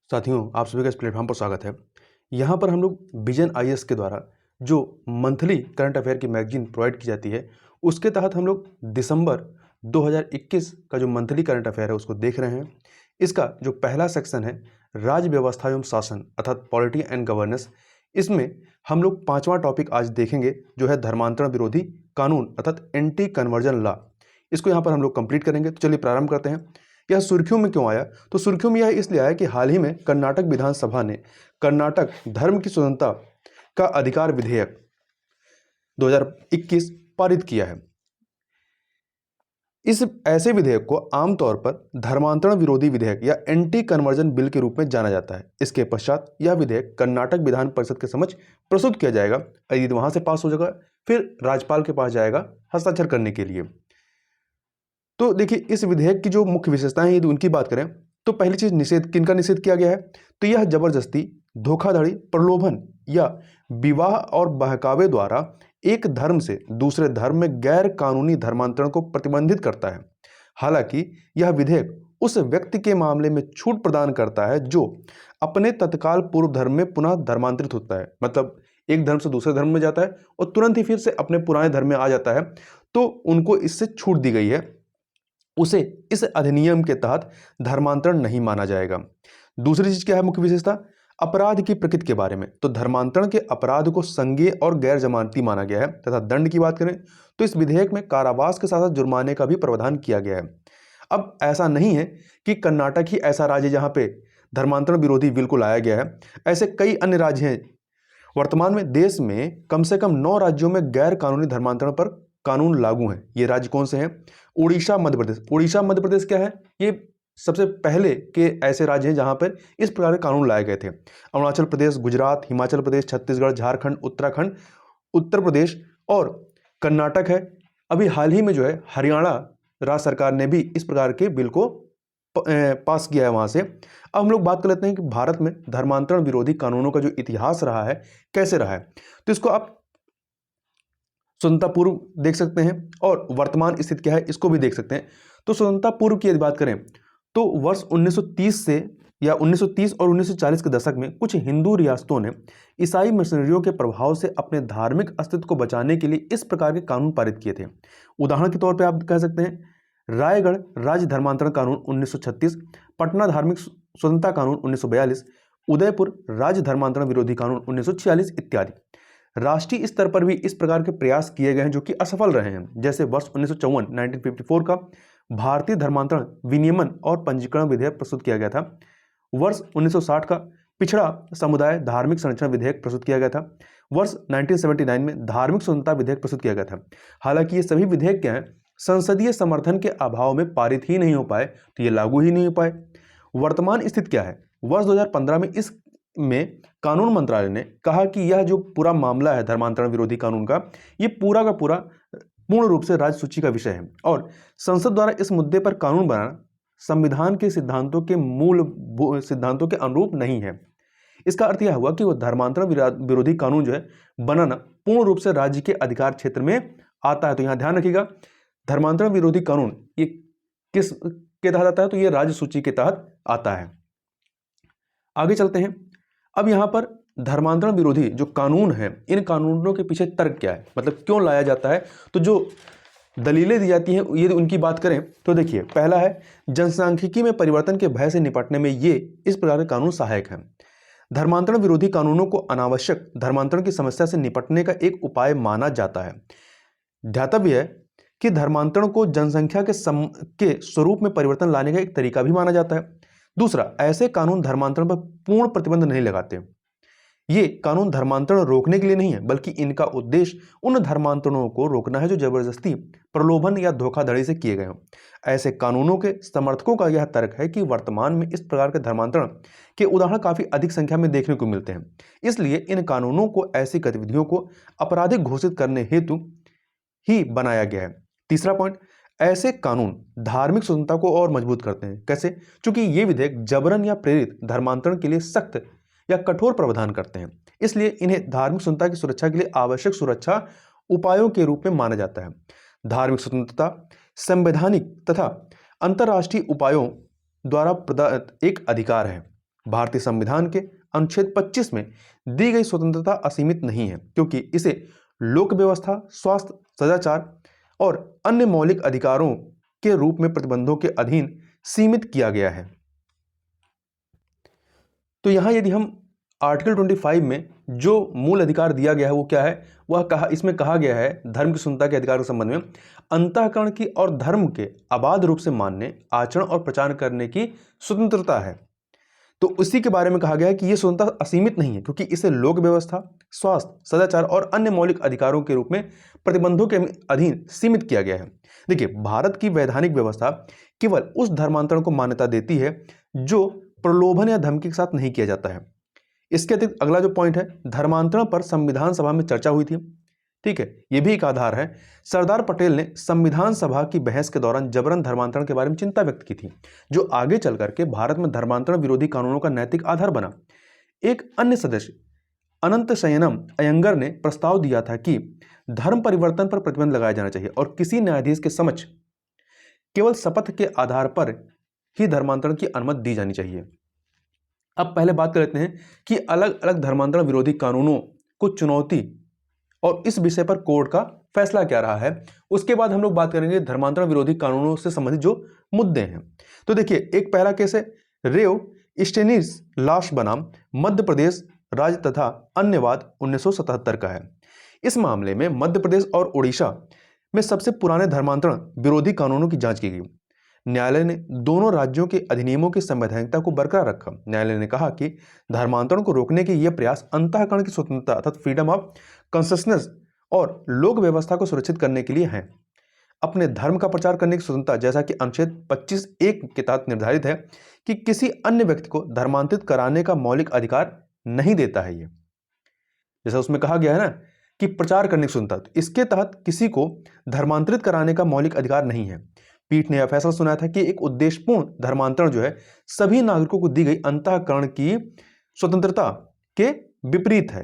साथियों, आप सभी का इस प्लेटफॉर्म पर स्वागत है। यहाँ पर हम लोग विजन आईएएस के द्वारा जो मंथली करंट अफेयर की मैगजीन प्रोवाइड की जाती है, उसके तहत हम लोग दिसंबर 2021 का जो मंथली करंट अफेयर है उसको देख रहे हैं। इसका जो पहला सेक्शन है राज्य व्यवस्था एवं शासन अर्थात पॉलिटी एंड गवर्नेंस, इसमें हम लोग 5वां टॉपिक आज देखेंगे जो है धर्मांतरण विरोधी कानून अर्थात एंटी कन्वर्जन लॉ। इसको यहाँ पर हम लोग कंप्लीट करेंगे। तो चलिए प्रारंभ करते हैं। यह सुर्खियों में क्यों आया? तो सुर्खियों में यह इसलिए आया कि हाल ही में कर्नाटक विधानसभा ने कर्नाटक धर्म की स्वतंत्रता का अधिकार विधेयक 2021 पारित किया है। इस ऐसे विधेयक को आमतौर पर धर्मांतरण विरोधी विधेयक या एंटी कन्वर्जन बिल के रूप में जाना जाता है। इसके पश्चात यह विधेयक कर्नाटक विधान परिषद के समक्ष प्रस्तुत किया जाएगा। यदि वहां से पास हो जाएगा फिर राज्यपाल के पास जाएगा हस्ताक्षर करने के लिए। तो देखिए, इस विधेयक की जो मुख्य विशेषताएं हैं यदि उनकी बात करें तो पहली चीज निषेध, किनका निषेध किया गया है? तो यह जबरदस्ती, धोखाधड़ी, प्रलोभन या विवाह और बहकावे द्वारा एक धर्म से दूसरे धर्म में गैर कानूनी धर्मांतरण को प्रतिबंधित करता है। हालांकि यह विधेयक उस व्यक्ति के मामले में छूट प्रदान करता है जो अपने तत्काल पूर्व धर्म में पुनः धर्मांतरित होता है। मतलब एक धर्म से दूसरे धर्म में जाता है और तुरंत ही फिर से अपने पुराने धर्म में आ जाता है, तो उनको इससे छूट दी गई है। उसे इस अधिनियम के तहत धर्मांतरण नहीं माना जाएगा। दूसरी चीज क्या है मुख्य विशेषता? अपराध की प्रकृति के बारे में। तो धर्मांतरण के अपराध को संज्ञेय और गैर जमानती माना गया है तथा दंड की बात करें तो इस विधेयक में कारावास के साथ साथ जुर्माने का भी प्रावधान किया गया है। अब ऐसा नहीं है कि कर्नाटक ही ऐसा राज्य जहां पे धर्मांतरण विरोधी बिल को लाया गया है। ऐसे कई अन्य राज्य हैं। वर्तमान में देश में कम से कम 9 राज्यों में गैर कानूनी धर्मांतरण पर कानून लागू हैं। ये राज्य कौन से हैं? उड़ीसा, मध्य प्रदेश। उड़ीसा, मध्य प्रदेश क्या है? ये सबसे पहले के ऐसे राज्य हैं जहां पर इस प्रकार के कानून लाए गए थे। अरुणाचल प्रदेश, गुजरात, हिमाचल प्रदेश, छत्तीसगढ़, झारखंड, उत्तराखंड, उत्तर प्रदेश और कर्नाटक है। अभी हाल ही में जो है हरियाणा राज्य सरकार ने भी इस प्रकार के बिल को पास किया है वहां से। अब हम लोग बात कर लेते हैं कि भारत में धर्मांतरण विरोधी कानूनों का जो इतिहास रहा है कैसे रहा है। तो इसको आप स्वतंत्रता पूर्व देख सकते हैं और वर्तमान स्थिति क्या है इसको भी देख सकते हैं। तो स्वतंत्रता पूर्व की यदि बात करें तो वर्ष 1930 से या 1930 और 1940 के दशक में कुछ हिंदू रियासतों ने ईसाई मिशनरियों के प्रभाव से अपने धार्मिक अस्तित्व को बचाने के लिए इस प्रकार के कानून पारित किए थे। उदाहरण के तौर पर आप कह सकते हैं रायगढ़ राज्य धर्मांतरण कानून 1936, पटना धार्मिक स्वतंत्रता कानून 1942, उदयपुर राज्य धर्मांतरण विरोधी कानून 1946 इत्यादि। राष्ट्रीय स्तर पर भी इस प्रकार के प्रयास किए गए हैं जो कि असफल रहे हैं। जैसे वर्ष 1954 का भारतीय धर्मांतरण विनियमन और पंजीकरण विधेयक प्रस्तुत किया गया था। वर्ष 1960 का पिछड़ा समुदाय धार्मिक संरक्षण विधेयक प्रस्तुत किया गया था। वर्ष 1979 में धार्मिक स्वतंत्रता विधेयक प्रस्तुत किया गया था। हालांकि ये सभी विधेयक क्या है, संसदीय समर्थन के अभाव में पारित ही नहीं हो पाए, तो ये लागू ही नहीं हो पाए। वर्तमान स्थिति क्या है? वर्ष 2015 में इस में कानून मंत्रालय ने कहा कि यह जो पूरा मामला है धर्मांतरण विरोधी कानून का, ये पूरा का पूरा पूर्ण रूप से राज्य सूची का विषय है और संसद द्वारा इस मुद्दे पर कानून बनाना संविधान के सिद्धांतों के मूल सिद्धांतों के अनुरूप नहीं है। इसका अर्थ यह हुआ कि वह धर्मांतरण विरोधी कानून जो है बनाना पूर्ण रूप से राज्य के अधिकार क्षेत्र में आता है। तो यहां ध्यान रखिएगा, धर्मांतरण विरोधी कानून ये किस के तहत आता है? तो ये राज्य सूची के तहत आता है। आगे चलते हैं। अब यहां पर धर्मांतरण विरोधी जो कानून है, इन कानूनों के पीछे तर्क क्या है, मतलब क्यों लाया जाता है? तो जो दलीलें दी जाती हैं यदि उनकी बात करें तो देखिए, पहला है जनसांख्यिकी में परिवर्तन के भय से निपटने में ये इस प्रकार के कानून सहायक हैं। धर्मांतरण विरोधी कानूनों को अनावश्यक धर्मांतरण की समस्या से निपटने का एक उपाय माना जाता है। ध्यातव्य है कि धर्मांतरण को जनसंख्या के स्वरूप में परिवर्तन लाने का एक तरीका भी माना जाता है। दूसरा, ऐसे कानून धर्मांतरण पर पूर्ण प्रतिबंध नहीं लगाते। ये कानून धर्मांतरण रोकने के लिए नहीं है, बल्कि इनका उद्देश्य उन धर्मांतरणों को रोकना है जो जबरदस्ती, प्रलोभन या धोखाधड़ी से किए गए हों। ऐसे कानूनों के समर्थकों का यह तर्क है कि वर्तमान में इस प्रकार के धर्मांतरण के उदाहरण काफी अधिक संख्या में देखने को मिलते हैं, इसलिए इन कानूनों को ऐसी गतिविधियों को आपराधिक घोषित करने हेतु ही बनाया गया है। तीसरा पॉइंट, ऐसे कानून धार्मिक स्वतंत्रता को और मजबूत करते हैं। कैसे? क्योंकि ये विधेयक जबरन या प्रेरित धर्मांतरण के लिए सख्त या कठोर प्रावधान करते हैं, इसलिए इन्हें धार्मिक स्वतंत्रता की सुरक्षा के लिए आवश्यक सुरक्षा उपायों के रूप में माना जाता है। धार्मिक स्वतंत्रता संवैधानिक तथा अंतर्राष्ट्रीय उपायों द्वारा प्रदत्त एक अधिकार है। भारतीय संविधान के अनुच्छेद 25 में दी गई स्वतंत्रता असीमित नहीं है, क्योंकि इसे लोक व्यवस्था, स्वास्थ्य, सदाचार और अन्य मौलिक अधिकारों के रूप में प्रतिबंधों के अधीन सीमित किया गया है। तो यहां यदि हम आर्टिकल 25 में जो मूल अधिकार दिया गया है वो क्या है, वह इसमें कहा गया है धर्म की स्वतंत्रता के अधिकार के संबंध में अंतःकरण की और धर्म के अबाध रूप से मानने, आचरण और प्रचार करने की स्वतंत्रता है। तो उसी के बारे में कहा गया है कि यह स्वतंत्रता असीमित नहीं है, क्योंकि इसे लोक व्यवस्था, स्वास्थ्य, सदाचार और अन्य मौलिक अधिकारों के रूप में प्रतिबंधों के अधीन सीमित किया गया है। देखिए, भारत की वैधानिक व्यवस्था केवल उस धर्मांतरण को मान्यता देती है जो प्रलोभन या धमकी के साथ नहीं किया जाता है। इसके अतिरिक्त अगला जो पॉइंट है, धर्मांतरण पर संविधान सभा में चर्चा हुई थी। ठीक है, यह भी एक आधार है। सरदार पटेल ने संविधान सभा की बहस के दौरान जबरन धर्मांतरण के बारे में चिंता व्यक्त की थी, जो आगे चल करके भारत में धर्मांतरण विरोधी कानूनों का नैतिक आधार बना। एक अन्य सदस्य अनंत शयनम अयंगर ने प्रस्ताव दिया था कि धर्म परिवर्तन पर प्रतिबंध लगाया जाना चाहिए और किसी न्यायाधीश के समक्ष केवल शपथ के आधार पर ही धर्मांतरण की अनुमति दी जानी चाहिए। अब पहले बात कर लेते हैं कि अलग अलग धर्मांतरण विरोधी कानूनों को चुनौती और इस विषय पर कोर्ट का फैसला क्या रहा है। उसके बाद हम लोग बात करेंगे धर्मांतरण विरोधी कानूनों से संबंधित जो मुद्दे हैं। तो देखिए, एक पहला केस है रेव स्टेनिस लाश बनाम मध्य प्रदेश राज्य तथा अन्यवाद 1977 का है। इस मामले में मध्य प्रदेश और उड़ीसा में सबसे पुराने धर्मांतरण विरोधी कानूनों की जांच की गई। न्यायालय ने दोनों राज्यों के अधिनियमों की संवैधानिकता को बरकरार रखा। न्यायालय ने कहा कि धर्मांतरण को रोकने के ये प्रयास अंतःकरण की स्वतंत्रता अर्थात फ्रीडम ऑफ कॉन्शसनेस और लोक व्यवस्था को सुरक्षित करने के लिए हैं। अपने धर्म का प्रचार करने की स्वतंत्रता, जैसा कि अनुच्छेद 25(1) के तहत निर्धारित है कि किसी अन्य व्यक्ति को धर्मांतरित कराने का मौलिक अधिकार नहीं देता है। ये जैसा उसमें कहा गया है ना कि प्रचार करने की स्वतंत्रता, तो इसके तहत किसी को धर्मांतरित कराने का मौलिक अधिकार नहीं है। पीठ ने यह फैसला सुनाया था कि एक उद्देश्यपूर्ण धर्मांतरण जो है सभी नागरिकों को दी गई अंतःकरण की स्वतंत्रता के विपरीत है।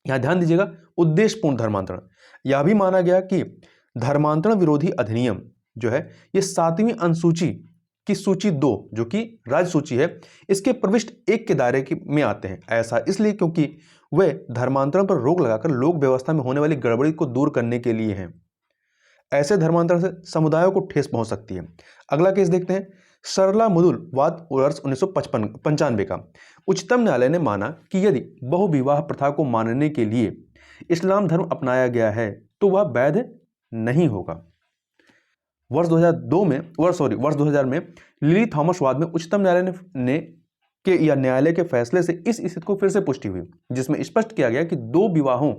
यहां ध्यान दीजिएगा, उद्देश्यपूर्ण धर्मांतरण। यह भी माना गया कि धर्मांतरण विरोधी अधिनियम जो है ये 7वीं अनुसूची की सूची 2 जो कि राज्य सूची है, इसके प्रविष्ट 1 के दायरे में आते हैं। ऐसा इसलिए क्योंकि वे धर्मांतरण पर रोक लगाकर लोक व्यवस्था में होने वाली गड़बड़ी को दूर करने के लिए हैं। ऐसे धर्मांतरण से समुदायों को ठेस पहुंच सकती है। अगला केस देखते हैं, सरला मुदुल वाद वर्ष 1995 का। उच्चतम न्यायालय ने माना कि यदि बहुविवाह प्रथा को मानने के लिए इस्लाम धर्म अपनाया गया है तो वह वैध नहीं होगा। वर्ष 2000 में लिली थॉमस वाद में उच्चतम न्यायालय के फैसले से इस स्थिति को फिर से पुष्टि हुई, जिसमें स्पष्ट किया गया कि दो विवाहों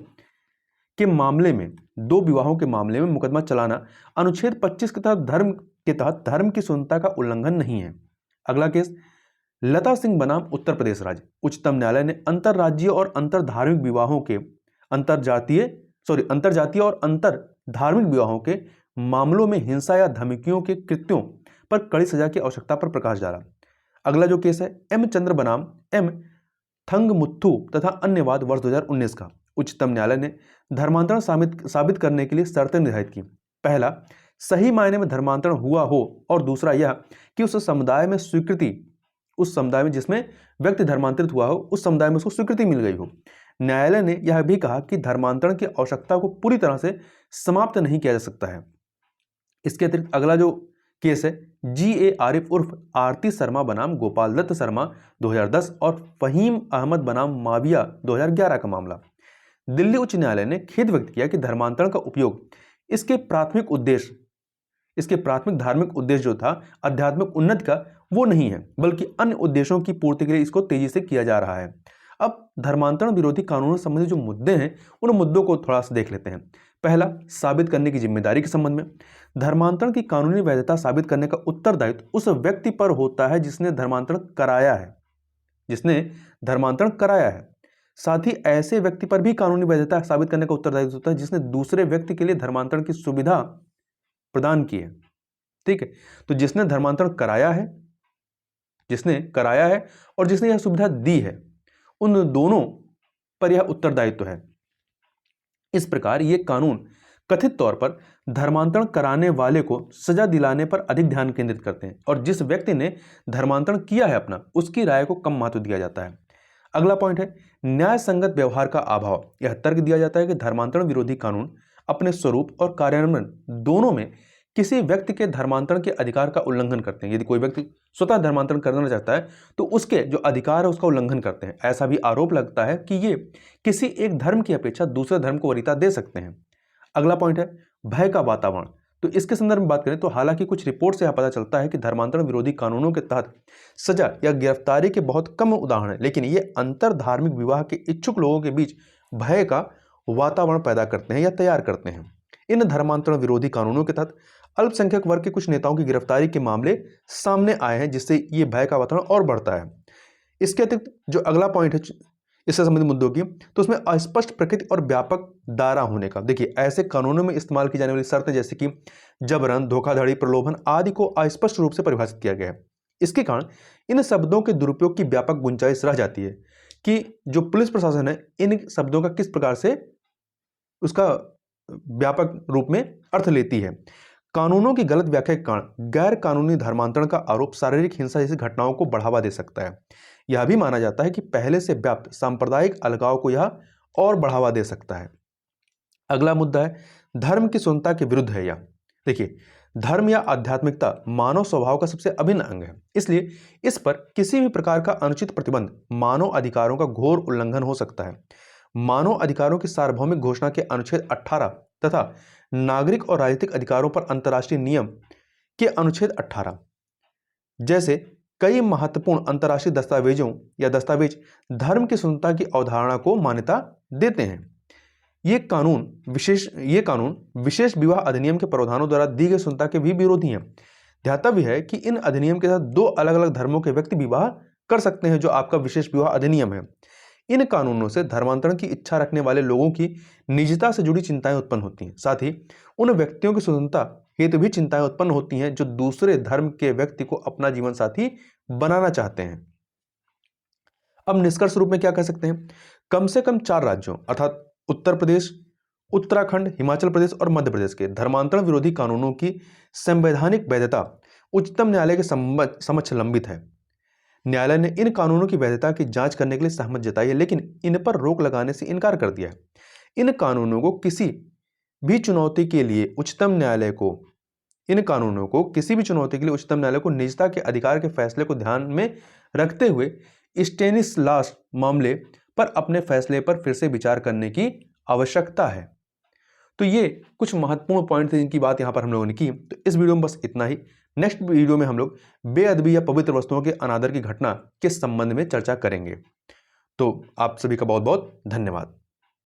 के मामले में मुकदमा चलाना अनुच्छेद 25 के तहत धर्म की स्वतंत्रता का उल्लंघन नहीं है। अगला केस, लता सिंह बनाम उत्तर प्रदेश राज्य। उच्चतम न्यायालय ने अंतरराज्यीय और अंतरधार्मिक विवाहों के अंतरजातीय और अंतरधार्मिक विवाहों के मामलों में हिंसा या धमकियों के कृत्यों पर कड़ी सजा की आवश्यकता पर प्रकाश डाला। अगला जो केस है, एम चंद्र बनाम एम थंगमुथु तथा अन्य वाद वर्ष 2019 का। उच्चतम न्यायालय ने धर्मांतरण साबित करने के लिए शर्तें निर्धारित की। पहला, सही मायने में धर्मांतरण हुआ हो, और दूसरा यह कि उस समुदाय में जिसमें व्यक्ति धर्मांतरित हुआ हो उस समुदाय में उसको स्वीकृति मिल गई हो। न्यायालय ने यह भी कहा कि धर्मांतरण की आवश्यकता को पूरी तरह से समाप्त नहीं किया जा सकता है। इसके अतिरिक्त अगला जो केस है, G.A. आरिफ उर्फ आरती शर्मा बनाम गोपाल दत्त शर्मा 2010 और फहीम अहमद बनाम माविया 2011 का मामला। दिल्ली उच्च न्यायालय ने खेद व्यक्त किया कि धर्मांतरण का उपयोग इसके प्राथमिक धार्मिक उद्देश्य जो था आध्यात्मिक उन्नति का, वो नहीं है, बल्कि अन्य उद्देश्यों की पूर्ति के लिए इसको तेजी से किया जा रहा है। अब धर्मांतरण विरोधी कानूनों से संबंधित जो मुद्दे हैं उन मुद्दों को थोड़ा सा देख लेते हैं। पहला, साबित करने की जिम्मेदारी के संबंध में। धर्मांतरण की कानूनी वैधता साबित करने का उत्तरदायित्व उस व्यक्ति पर होता है जिसने धर्मांतरण कराया है। साथ ही ऐसे व्यक्ति पर भी कानूनी वैधता साबित करने का उत्तरदायित्व होता है जिसने दूसरे व्यक्ति के लिए धर्मांतरण की सुविधा प्रदान की है। ठीक है, तो जिसने धर्मांतरण कराया है और जिसने यह सुविधा दी है, उन दोनों पर यह उत्तरदायित्व है। इस प्रकार ये कानून कथित तौर पर धर्मांतरण कराने वाले को सजा दिलाने पर अधिक ध्यान केंद्रित करते हैं और जिस व्यक्ति ने धर्मांतरण किया है अपना, उसकी राय को कम महत्व दिया जाता है। अगला पॉइंट है न्याय संगत व्यवहार का अभाव। यह तर्क दिया जाता है कि धर्मांतरण विरोधी कानून अपने स्वरूप और कार्यान्वयन दोनों में किसी व्यक्ति के धर्मांतरण के अधिकार का उल्लंघन करते हैं। यदि कोई व्यक्ति स्वतः धर्मांतरण करना चाहता है तो उसके जो अधिकार है उसका उल्लंघन करते हैं। ऐसा भी आरोप लगता है कि ये किसी एक धर्म की अपेक्षा दूसरे धर्म को वरीयता दे सकते हैं। अगला पॉइंट है भय का वातावरण। तो इसके संदर्भ में बात करें तो हालांकि कुछ रिपोर्ट से यह पता चलता है कि धर्मांतरण विरोधी कानूनों के तहत सजा या गिरफ्तारी के बहुत कम उदाहरण हैं, लेकिन ये अंतर धार्मिक विवाह के इच्छुक लोगों के बीच भय का वातावरण पैदा करते हैं या तैयार करते हैं। इन धर्मांतरण विरोधी कानूनों के तहत अल्पसंख्यक वर्ग के कुछ नेताओं की गिरफ्तारी के मामले सामने आए हैं, जिससे ये भय का वातावरण और बढ़ता है। इसके अतिरिक्त जो अगला पॉइंट है इससे संबंधित मुद्दों की, तो उसमें अस्पष्ट प्रकृति और व्यापक दायरा होने का। देखिए ऐसे कानूनों में इस्तेमाल की जाने वाली शर्तें जैसे कि जबरन, धोखाधड़ी, प्रलोभन आदि को अस्पष्ट रूप से परिभाषित किया गया है। इसके कारण इन शब्दों के दुरुपयोग की व्यापक गुंजाइश रह जाती है कि जो पुलिस प्रशासन है इन शब्दों का किस प्रकार से उसका व्यापक रूप में अर्थ लेती है। कानूनों की गलत व्याख्या के कारण गैर कानूनी धर्मांतरण का आरोप शारीरिक हिंसा जैसी घटनाओं को बढ़ावा दे सकता है। यह भी माना जाता है कि पहले से व्याप्त सांप्रदायिक अलगाव को यह और बढ़ावा दे सकता है। अगला मुद्दा है धर्म की स्वतंत्रता के विरुद्ध है। यह देखिए धर्म या आध्यात्मिकता मानव स्वभाव का सबसे अभिन्न अंग है, इसलिए इस पर किसी भी प्रकार का अनुचित प्रतिबंध मानव अधिकारों का घोर उल्लंघन हो सकता है। मानव अधिकारों की सार्वभौमिक घोषणा के अनुच्छेद 18 तथा नागरिक और राजनीतिक अधिकारों पर अंतर्राष्ट्रीय नियम के अनुच्छेद 18 जैसे कई महत्वपूर्ण अंतर्राष्ट्रीय दस्तावेजों या दस्तावेज धर्म की स्वतंत्रता की अवधारणा को मान्यता देते हैं। ये कानून विशेष विवाह अधिनियम के प्रावधानों द्वारा दी गई स्वतंत्रता के भी विरोधी हैं। ध्यातव्य है कि इन अधिनियम के साथ दो अलग अलग धर्मों के व्यक्ति विवाह कर सकते हैं, जो आपका विशेष विवाह अधिनियम है। इन कानूनों से धर्मांतरण की इच्छा रखने वाले लोगों की निजता से जुड़ी चिंताएं उत्पन्न होती हैं, साथ ही उन व्यक्तियों की स्वतंत्रता हेतु भी चिंताएं उत्पन्न होती हैं जो दूसरे धर्म के व्यक्ति को अपना जीवन साथी बनाना चाहते हैं। अब निष्कर्ष रूप में क्या कह सकते हैं, कम से कम 4 राज्यों अर्थात उत्तर प्रदेश, उत्तराखंड, हिमाचल प्रदेश और मध्य प्रदेश के धर्मांतरण विरोधी कानूनों की संवैधानिक वैधता उच्चतम न्यायालय के समक्ष लंबित है। न्यायालय ने इन कानूनों की वैधता की जांच करने के लिए सहमति जताई है, लेकिन इन पर रोक लगाने से इनकार कर दिया है। इन कानूनों को किसी भी चुनौती के लिए उच्चतम न्यायालय को निजता के अधिकार के फैसले को ध्यान में रखते हुए स्टेनिस्लास मामले पर अपने फैसले पर फिर से विचार करने की आवश्यकता है। तो ये कुछ महत्वपूर्ण पॉइंट थे जिनकी बात यहाँ पर हम लोगों ने की। तो इस वीडियो में बस इतना ही। नेक्स्ट वीडियो में हम लोग बेअदबी या पवित्र वस्तुओं के अनादर की घटना के संबंध में चर्चा करेंगे। तो आप सभी का बहुत बहुत धन्यवाद।